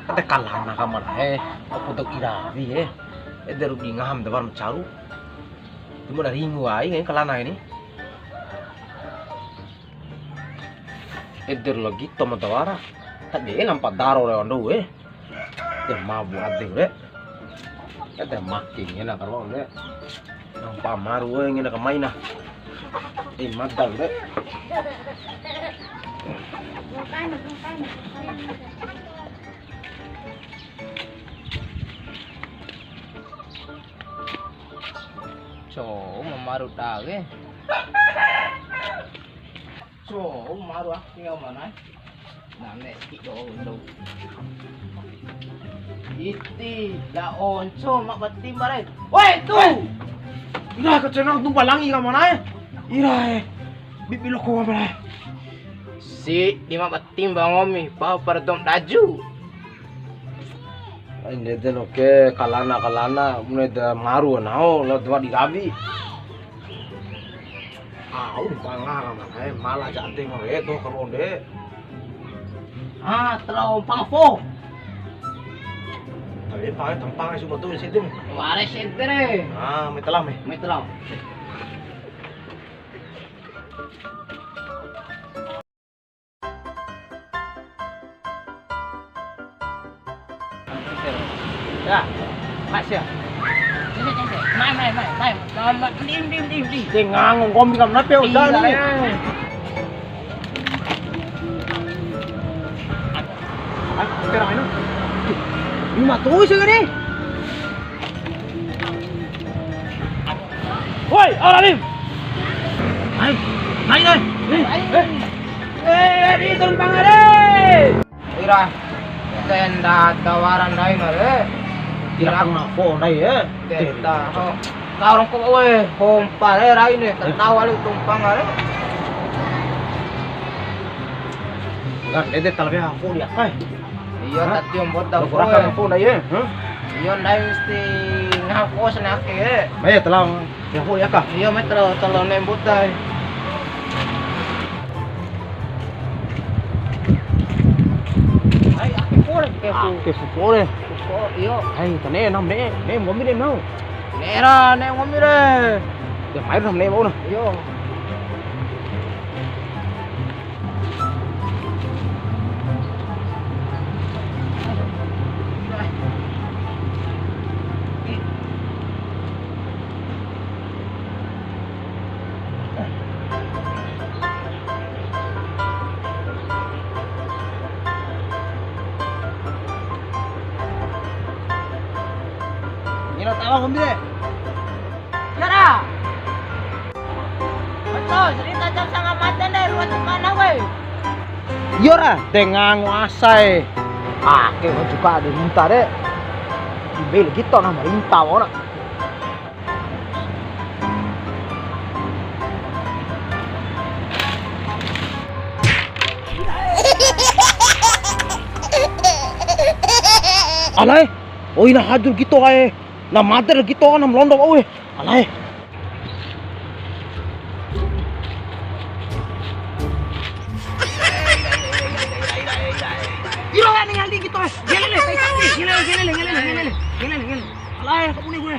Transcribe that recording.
Kata kalah nak kamar aku tak ira bi eder rugi ngaham dabar macaru. Temu dari ringu ai ngai kalana ini. Eder lagi tomat tawara. Tak dia nampak daro le ondo Dia mabu ade le. Kata makin ngena karo le. Nampak maru ngena kamaina. Madal le. So, mamaru tahu So, maru tinggal mana? Nane tido undo. Iti laon so mak batim bare. Woi tu. Ira ka cenang tumpa langi ka mana Ira bibilo ko mana Si di mak batim bangomi pa pardom daju. Ini deh oke kalana mulai dah maru nao lo dua di gabi. Udah pangar mana malah janting itu keronde. Terlalu pangfo. Tapi pakai tempang itu betul situ. Waris entere. Metelam Metelam. Ya, Mas ya. Mai. Dim. Tengang ngomong kamu nape udah nih. Sekarang ini. Lima tuh sih ini. Woi, Alim. Naik. Di tumpang ada. Ira. Tenda tawaran lain ada. Kira ngapa dai Tenda. Kau orang kau hompa lain ni. Tahu lu tumpang ada. Enggak, dede talaga aku lihat Iya tadi om buat tahu. Kurang aku dai Iya dai mesti ngaku senake. Baik, telang aku ya kah? Iya metro tolong nembut dai. Kefu pore. Iyo. Ai, tane nam ne ngomi dem nau. Nera ne ngomire. Ya mai nam ne mau na. Iyo. Ina tawa ngomi de. Nera. Betul, cerita jam sangat mata deh ruas mana weh. Iya ra, tengang wasai. Kayak juga ada minta deh. Dibeli gitu nama rinta orang. Alay, ina hadur gitu ay. Na mother gitu nam londo alay. Iro nga ningal di gitu. Gelele, tay sakti. Gelele. Alay, kamu nih gue.